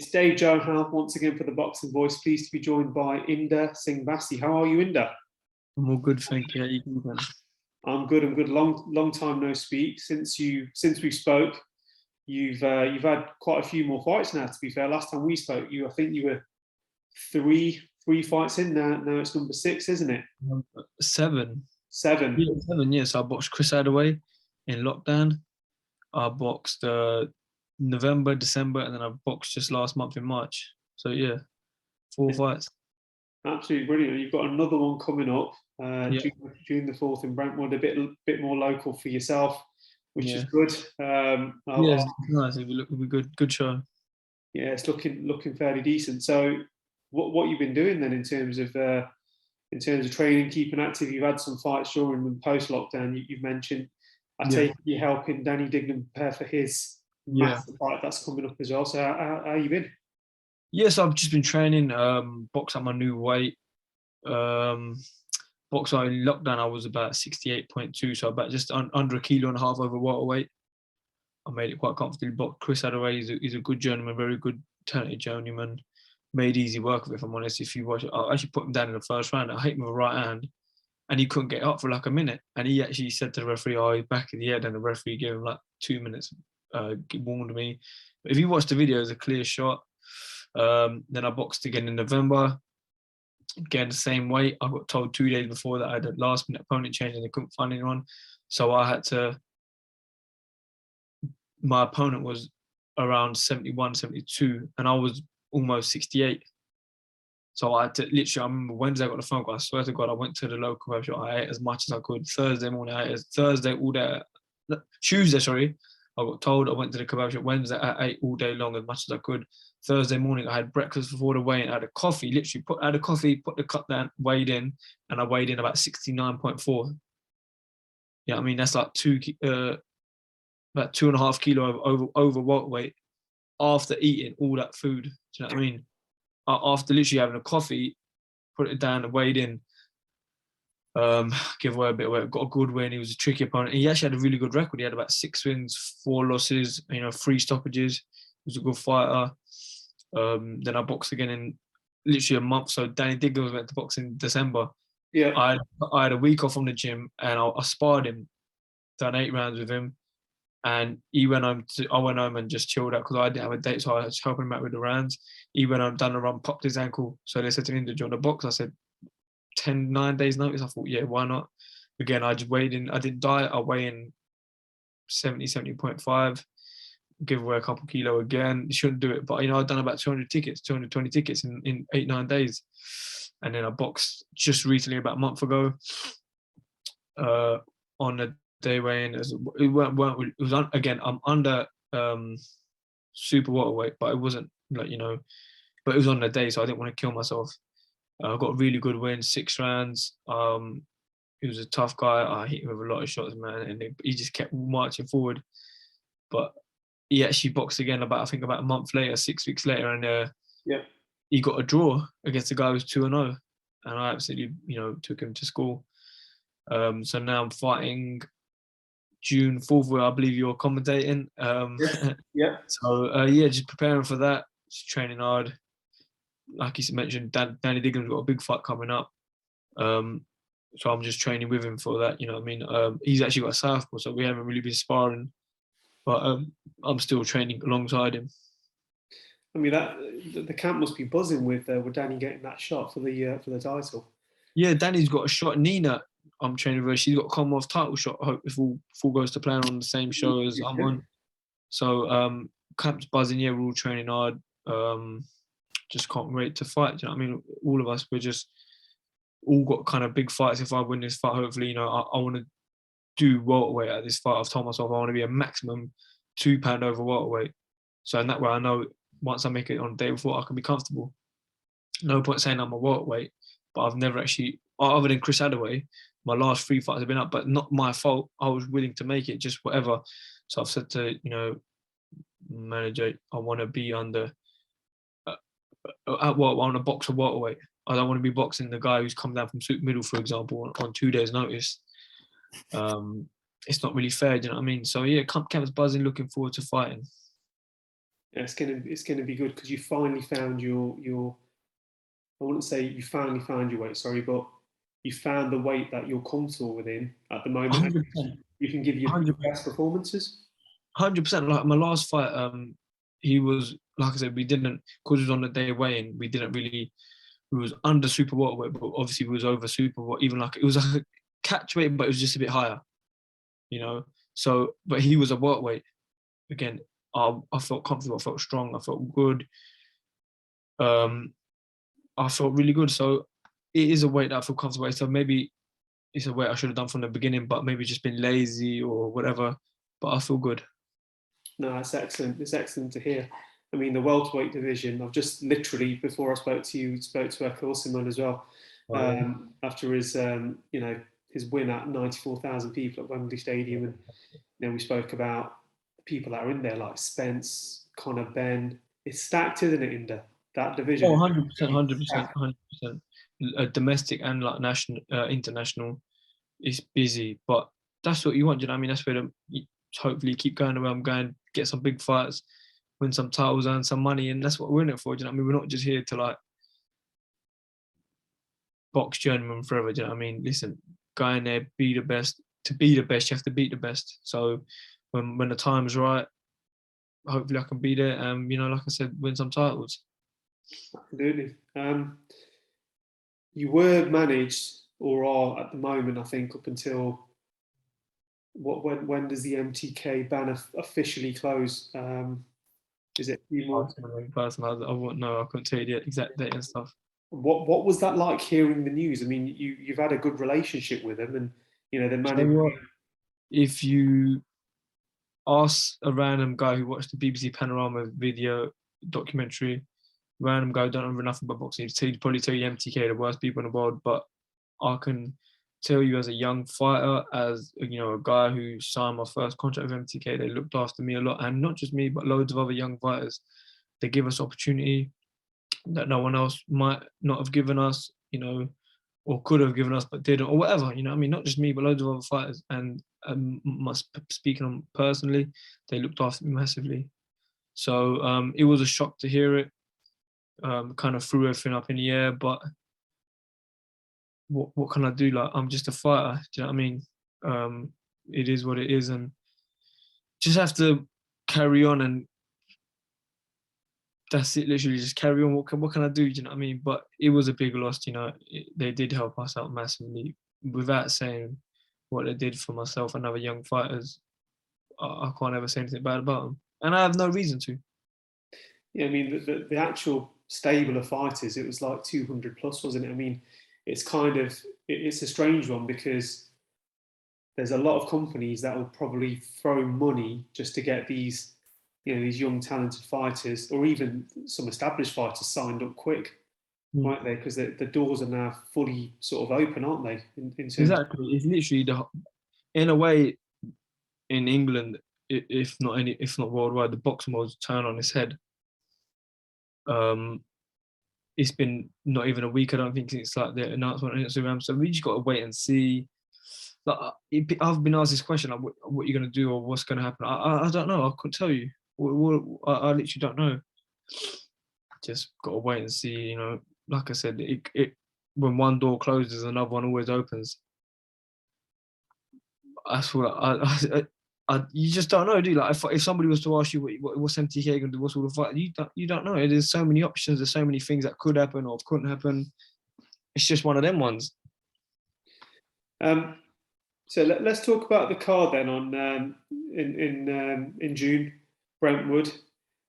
It's Dave Johan once again for the Boxing Voice. Pleased to be joined by Inder Singh Bassi. How are you, Inder? I'm all good, thank you. How you doing? I'm good. I'm good. Long time no speak. Since we spoke, you've had quite a few more fights now. To be fair, last time we spoke, I think you were three fights in now. Now it's number 6, isn't it? 7. 7. Yeah, 7. Yeah. So I boxed Chris Adaway in lockdown. I boxed November, December, and then I boxed just last month in March. So yeah, 4 fights. Absolutely brilliant. You've got another one coming up June the 4th in Brentwood, a bit more local for yourself, which is good. It's nice. It'll be good show. Yeah, it's looking fairly decent. So, what you've been doing then in terms of training, keeping active? You've had some fights during and post lockdown. You've mentioned. I take it you're helping Danny Dignam prepare for his massive fight that's coming up as well. So, how you been? Yes, I've just been training. Box at my new weight. Box out in lockdown, I was about 68.2, so about just under 1.5 kilos over water weight. I made it quite comfortably. But Chris Adaway is a good journeyman, very good, talented journeyman. Made easy work of it, if I'm honest. If you watch it, I actually put him down in the first round. I hit him with a right hand, and he couldn't get up for like a minute. And he actually said to the referee, "Oh, he's back in the head," and the referee gave him like 2 minutes. Warned me. But if you watch the video, it's a clear shot. Then I boxed again in November. Again, the same weight. I got told 2 days before that I had a last minute opponent change and they couldn't find anyone. So I had to, my opponent was around 71, 72, and I was almost 68. So I had to literally, I remember Wednesday I got the phone call. I swear to God, I went to the local web shop. I ate as much as I could. Thursday morning, I ate Thursday all day. Tuesday, sorry. I got told. I went to the kebab shop Wednesday. I ate all day long as much as I could. Thursday morning, I had breakfast before the weigh-in. I had a coffee. Literally, I had a coffee, put the cup down, weighed in, and I weighed in about 69.4. Yeah, I mean that's like about 2.5 kilos over water weight after eating all that food. Do you know what I mean? After literally having a coffee, put it down and weighed in. Give away a bit of weight, got a good win. He was a tricky opponent. He actually had a really good record. He had about 6 wins, 4 losses, 3 stoppages. He was a good fighter. Then I boxed again in literally a month. So Danny Dignam was meant to box in December. Yeah. I had a week off from the gym and I sparred him, done 8 rounds with him. And he went home. I went home and just chilled out because I didn't have a date, so I was helping him out with the rounds. He went home, done a run, popped his ankle. So they said to me, "Do you want to box?" I said, 9 days notice. I thought, yeah, why not? Again, I just weighed in. I didn't diet. I weigh in 70.5. Give away a couple kilo again. You shouldn't do it, but I'd done about 220 tickets in 8-9 days, and then I boxed just recently about a month ago. On the day weighing, it was again. I'm under super water weight, but it wasn't but it was on the day, so I didn't want to kill myself. I got a really good win, 6 rounds. He was a tough guy. I hit him with a lot of shots, man, and he just kept marching forward. But he actually boxed again about a month later, 6 weeks later, and he got a draw against a guy who was 2-0, and I absolutely took him to school. So now I'm fighting June 4th, where I believe you're commentating. So just preparing for that, just training hard. Like you mentioned, Danny Dignam's got a big fight coming up. So I'm just training with him for that. You know what I mean? He's actually got a southpaw, so we haven't really been sparring. But I'm still training alongside him. I mean, the camp must be buzzing with Danny getting that shot for the title. Yeah, Danny's got a shot. Nina, I'm training with her. She's got a Commonwealth title shot. I hope if all goes to plan on the same show as I'm on. So camp's buzzing. Yeah, we're all training hard. Just can't wait to fight. You know what I mean? All of us, we're just all got kind of big fights. If I win this fight, hopefully, I want to do welterweight at this fight. I've told myself I want to be a maximum 2 pound over welterweight. So in that way, I know once I make it on the day before, I can be comfortable. No point saying I'm a welterweight, but I've never actually, other than Chris Adaway, my last 3 fights have been up, but not my fault. I was willing to make it, just whatever. So I've said to manager, I want to be under. I want to box a welterweight. I don't want to be boxing the guy who's come down from super middle, for example, on 2 days' notice. It's not really fair, do you know what I mean? So yeah, camp's buzzing, looking forward to fighting. it's gonna be good because you finally found your. I wouldn't say you finally found your weight, sorry, but you found the weight that you're comfortable within at the moment, and 100%, you can give your 100%, best performances. 100%. Like my last fight, he was, like I said, we didn't, because it was on the day weighing, we didn't really, we was under super welterweight, but obviously we was over super, even like, it was like a catch weight, but it was just a bit higher, you know? So, but he was a welterweight. Again, I felt comfortable, I felt strong, I felt good. Um, I felt really good. So it is a weight that I feel comfortable with. So maybe it's a weight I should have done from the beginning, but maybe just been lazy or whatever. But I feel good. No, it's excellent. It's excellent to hear. I mean, the welterweight division. I've just literally before I spoke to you, spoke to Echo Simon as well. Oh, yeah. After his, his win at 94,000 people at Wembley Stadium, and we spoke about the people that are in there, like Spence, Conor Ben. It's stacked, isn't it, Inder? That division Oh, is 100%, really 100%, stacked. 100%. Domestic and like national, international, is busy, but that's what you want. You know what I mean? That's where you hopefully keep going where I'm going, get some big fights, win some titles, earn some money, and that's what we're in it for. Do you know what I mean? We're not just here to like box journeyman forever. Do you know what I mean? Listen, go in there, be the best. To be the best, you have to beat the best. So when the time's right, hopefully I can be there and, like I said, win some titles. Absolutely. You were managed, or are at the moment, I think, up until when does the MTK ban officially close? Is it a few more? Personally, I wouldn't know. I couldn't tell you the exact date and stuff. What was that like hearing the news? I mean, you've had a good relationship with them, and they So managed. what? If you ask a random guy who watched the BBC Panorama video documentary, random guy who don't know nothing about boxing, he'd probably tell you MTK, the worst people in the world. But I can tell you, as a young fighter, as a guy who signed my first contract with MTK, they looked after me a lot, and not just me, but loads of other young fighters. They give us opportunity that no one else might not have given us, or could have given us but didn't, or whatever. I mean, not just me, but loads of other fighters. And speaking on personally, they looked after me massively. So it was a shock to hear it. Kind of threw everything up in the air, but what can I do? Like, I'm just a fighter. Do you know what I mean? It is what it is, and just have to carry on, and that's it. Literally, just carry on. What can I do? Do you know what I mean? But it was a big loss. They did help us out massively. Without saying what they did for myself and other young fighters, I can't ever say anything bad about them, and I have no reason to. Yeah, I mean, the actual stable of fighters, it was like 200 plus, wasn't it? I mean, it's kind of it's a strange one because there's a lot of companies that will probably throw money just to get these young talented fighters, or even some established fighters, signed up quick, Mm. aren't they? Because the doors are now fully sort of open, aren't they? In terms. Exactly, it's literally in a way, in England, if not worldwide, the boxing world's turned on its head. Um, it's been not even a week, I don't think, since like the announcement on Instagram. So we just got to wait and see. Like, I've been asked this question, like, what you're gonna do or what's gonna happen. I don't know. I couldn't tell you. I literally don't know. Just got to wait and see. Like I said, when one door closes, another one always opens. That's what you just don't know, do you? Like, if somebody was to ask you what's MTK gonna do, what's all the fight, you don't know. There's so many options. There's so many things that could happen or couldn't happen. It's just one of them ones. Um, so let's talk about the card then on in June, Brentwood.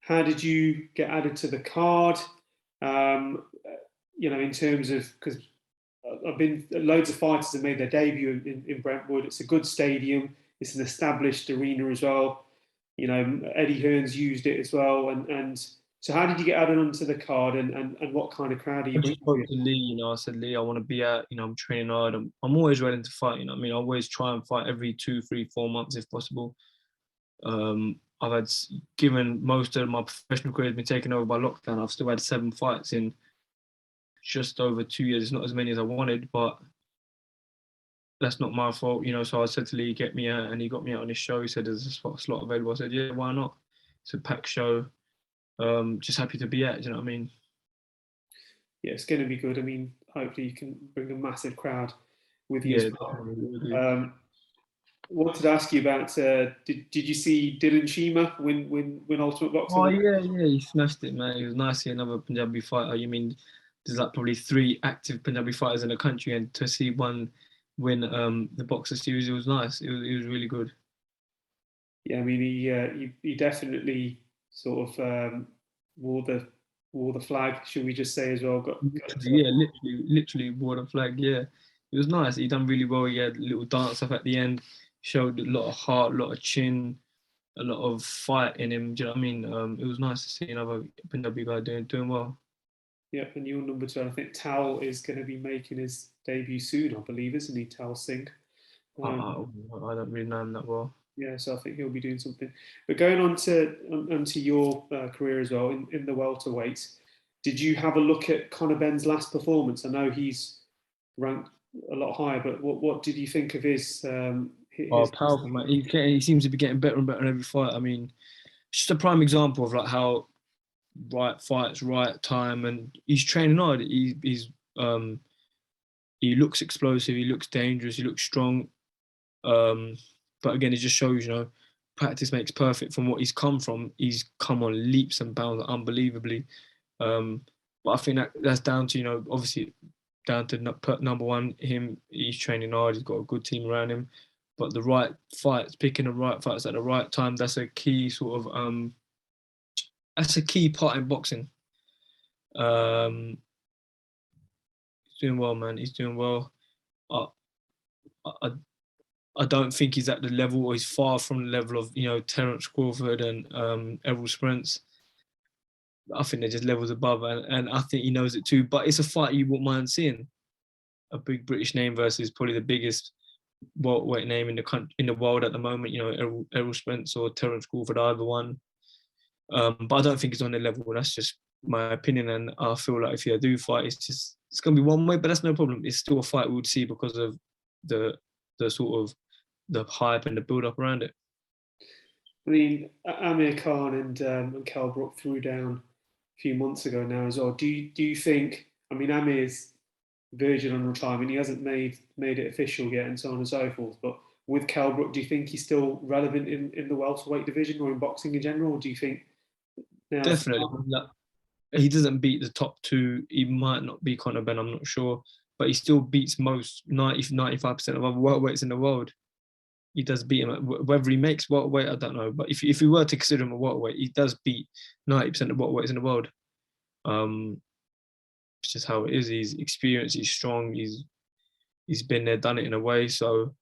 How did you get added to the card? Um, in terms of because I've been loads of fighters have made their debut in Brentwood. It's a good stadium. It's an established arena as well. Eddie Hearn's used it as well. And so, how did you get added onto the card, and what kind of crowd are I you just bringing to spoke it? to Lee. I said, Lee, I want to be at. I'm training hard. I'm always ready to fight. I mean, I always try and fight every 2, 3, 4 months if possible. I've had, given most of my professional career has been taken over by lockdown, I've still had 7 fights in just over 2 years. It's not as many as I wanted, but that's not my fault. So I said to Lee, get me out, and he got me out on his show. He said, there's a slot available. I said, yeah, why not? It's a packed show. just happy to be at. Do you know what I mean? Yeah, it's going to be good. I mean, hopefully you can bring a massive crowd with you as Yeah, well. definitely will do. Wanted to ask you about. Did you see Dylan Shima win Ultimate Oh Boxing? yeah, yeah, he smashed it, man. It was nice to see another Punjabi fighter. You mean there's like probably three active Punjabi fighters in the country, and to see one win the Boxer series, it was nice. It was really good. Yeah, I mean he definitely sort of wore the wore the flag. Should we just say as well? Got Literally, yeah, literally wore the flag. Yeah, it was nice. He done really well. He had a little dance up at the end. Showed a lot of heart, a lot of chin, a lot of fight in him. Do you know what I mean? It was nice to see another Punjabi guy doing well. yeah, and your number two. I think Tal is going to be making his debut soon. I believe, isn't he? Tal Singh. I, Um, I, I don't really know him that well. yeah, so I think he'll be doing something. But going on to onto your career as well in the welterweights, did you have a look at Conor Benn's last performance? I know he's ranked a lot higher, but what did you think of Oh, his? powerful, man. He seems to be getting better and better in every fight. I mean, it's just a prime example of like how right fights, right time, and he's training hard. Um he looks explosive, he looks dangerous, he looks strong. Um, but again, it just shows, practice makes perfect. From what he's come from, he's come on leaps and bounds unbelievably. Um, but I think that's down to, obviously down to number one, him. He's training hard. He's got a good team around him. But the right fights, picking the right fights at the right time, that's a key sort of that's a key part in boxing. Um, he's doing well, man. He's doing well. I, I I don't think he's at the level, or he's far from the level of Terence Crawford and Errol Spence. I think they're just levels above, and I think he knows it too. But it's a fight you wouldn't mind seeing, a big British name versus probably the biggest welterweight name in the country, in the world at the moment. Errol Spence or Terence Crawford, either one. But I don't think he's on their level. That's just my opinion, and I feel like if they do fight, it's gonna be one way, but that's no problem. It's still a fight we would see because of the sort of the hype and the build up around it. I mean, Amir Khan and Kell Brook threw down a few months ago now as well. Do you think? I mean, Amir's verging on retirement. He hasn't made it official yet, and so on and so forth. But with Kell Brook, do you think he's still relevant in the welterweight division or in boxing in general? Or do you think now's the Definitely, time? like, he doesn't beat the top two. He might not be Conor Ben, I'm not sure, but he still beats most 95% of other welterweights in the world. He does beat him. Whether he makes welterweight, I don't know. But if you were to consider him a welterweight, he does beat 90% of welterweights in the world. Um, it's just how it is. He's experienced. He's strong. He's been there, done it in a way. So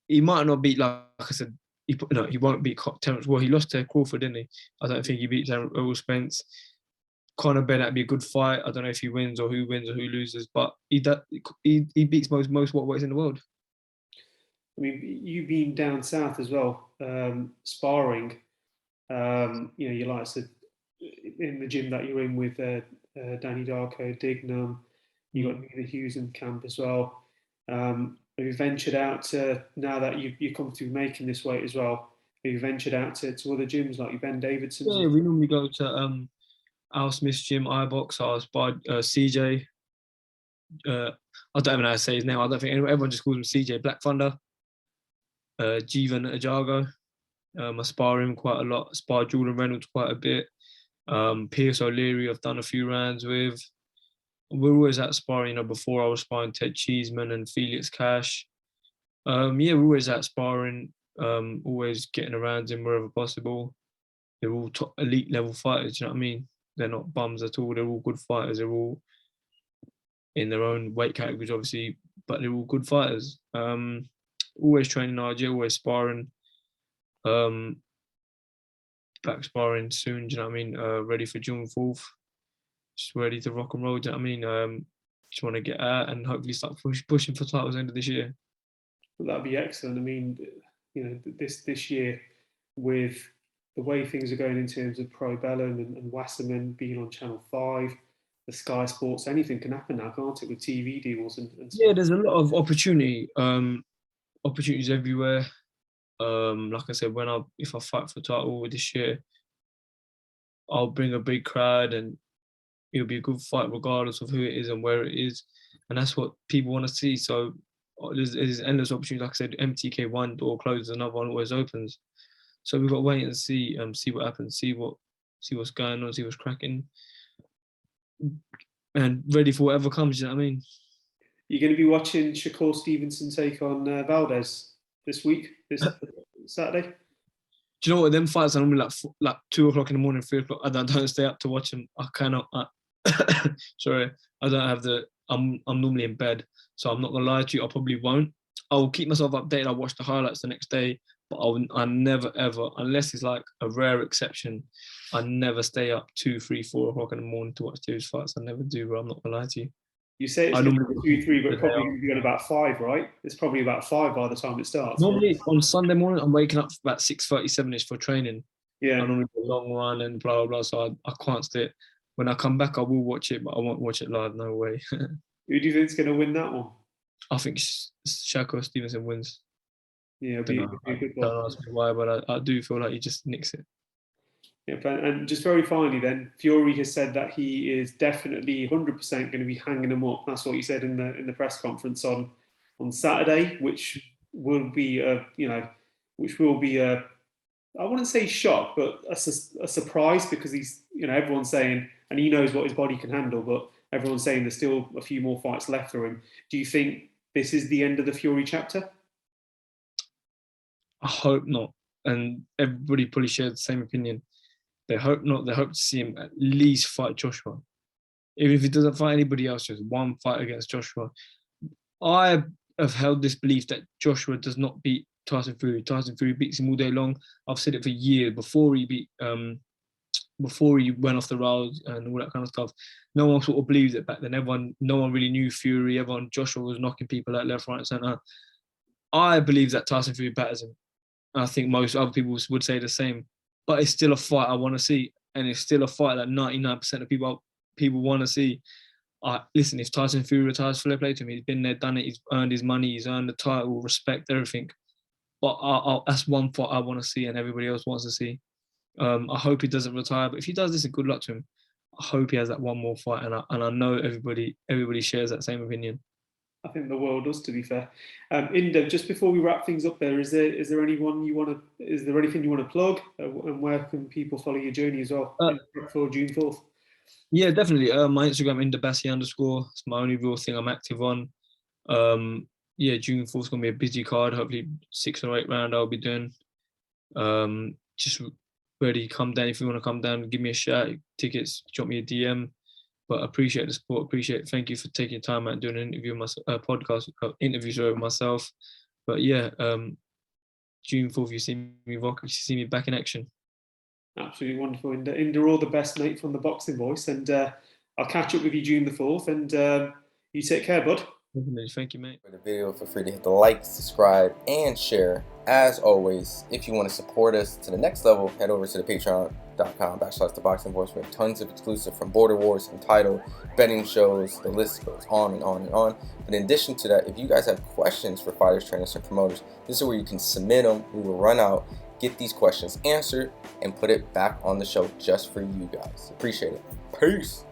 he might not beat, like I said. He won't beat Terence. Well, he lost to Crawford, didn't he? I don't think he beats Errol Spence. Conor Ben, that'd be a good fight. I don't know if he wins or who loses, but he beats most welterweights in the world. I mean, you being down south as well, sparring. You like to in the gym that you're in with Danny Darko, Dignam. You got Mm. Neither Hughes in camp as well. Have you ventured out to now that you come through making this weight as well? Have you ventured out to other gyms like your Ben Davidson's? Yeah, we normally go to Al Smith's gym, iBox. I was by CJ. I don't even know how to say his name. I don't think everyone just calls him CJ Black Thunder. Jeevan Ajago. I spar him quite a lot. I spar Jordan Reynolds quite a bit. Pierce O'Leary, I've done a few rounds with. We're always at sparring. Before I was sparring Ted Cheeseman and Felix Cash. Yeah, we're always at sparring. Always getting around him wherever possible. They're all top elite level fighters. You know what I mean? They're not bums at all. They're all good fighters. They're all in their own weight categories, obviously, but they're all good fighters. Always training hard, yeah, always sparring. Um, Back sparring soon. Do you know what I mean? Ready for June 4th. Just ready to rock and roll. Do you know what I mean? Just want to get out and hopefully start pushing for titles end of this year. Well, that'd be excellent. I mean, this year with the way things are going in terms of Pro Bellum and Wasserman being on Channel 5, the Sky Sports, anything can happen now, can't it, with TV deals and Yeah, stuff. there's a lot of opportunity. Opportunities everywhere. Like I said, if I fight for title this year, I'll bring a big crowd and it'll be a good fight regardless of who it is and where it is. And that's what people want to see. So there's endless opportunities. Like I said, MTK, one door closes, another one always opens. So we've got to wait and see what happens, see what's going on, see what's cracking, and ready for whatever comes. You know what I mean? You're going to be watching Shakur Stevenson take on Valdez this week, this Saturday. Do you know what? Them fights are normally like 2 o'clock in the morning, 3 o'clock. I don't stay up to watch them. I cannot. Sorry, I don't have the. I'm normally in bed, so I'm not gonna lie to you. I probably won't. I'll keep myself updated. I'll watch the highlights the next day, but I never ever, unless it's like a rare exception, I never stay up 2, 3, 4 o'clock in the morning to watch those fights. I never do, bro. I'm not gonna lie to you. You say it's going to be 2, 3, but probably going to be on about 5, right? It's probably about 5 by the time it starts. Normally on Sunday morning, I'm waking up about 6:37ish for training. Yeah. I normally do a long run and blah blah blah. So I can't stay. When I come back, I will watch it, but I won't watch it live. No way. Who do you think is going to win that one? I think Shakur Stevenson wins. Yeah, it'll be a good one. Don't ask me why, but I do feel like he just nicks it. Yeah, and just very finally then, Fury has said that he is definitely 100% going to be hanging him up. That's what he said in the press conference on Saturday, which will be I wouldn't say shock, but a surprise, because he's, everyone's saying, and he knows what his body can handle, but everyone's saying there's still a few more fights left for him. Do you think this is the end of the Fury chapter? I hope not. And everybody probably shares the same opinion. They hope not. They hope to see him at least fight Joshua. Even if he doesn't fight anybody else, just one fight against Joshua. I have held this belief that Joshua does not beat Tyson Fury. Tyson Fury beats him all day long. I've said it for years. Before he went off the rails and all that kind of stuff, no one sort of believed it back then. No one really knew Fury. Joshua was knocking people out left, right, and centre. I believe that Tyson Fury batters him. I think most other people would say the same. But it's still a fight I want to see, and it's still a fight that 99% of people want to see. Listen, if Tyson Fury retires, fair play to him. He's been there, done it. He's earned his money. He's earned the title, respect, everything. But that's one fight I want to see, and everybody else wants to see. I hope he doesn't retire, but if he does, listen, good luck to him. I hope he has that one more fight, and I know everybody shares that same opinion. I think the world does, to be fair. Inder, just before we wrap things up, is there anything you want to plug, and where can people follow your journey as well for June 4th? Yeah, definitely. My Instagram, Inder Bassi _. It's my only real thing I'm active on. June 4th is gonna be a busy card. Hopefully 6 or 8 round I'll be doing. Just ready, come down if you want to come down. Give me a shout. Tickets, drop me a DM. But I appreciate the support. Thank you for taking time out and doing an interview, podcast interviews with myself. But yeah, June 4th, you see me rock. You see me back in action. Absolutely wonderful, Inder. All the best, mate, from the Boxing Voice, and I'll catch up with you June the 4th. And you take care, bud. Thank you, mate. For the video, feel free to hit the like, subscribe, and share. As always, if you want to support us to the next level, head over to the patreon.com/ThaBoxingVoice. We have tons of exclusive, from Border Wars, Entitled, betting shows, the list goes on and on and on. But in addition to that, if you guys have questions for fighters, trainers, and promoters, this is where you can submit them. We will run out, get these questions answered, and put it back on the show just for you guys. Appreciate it. Peace.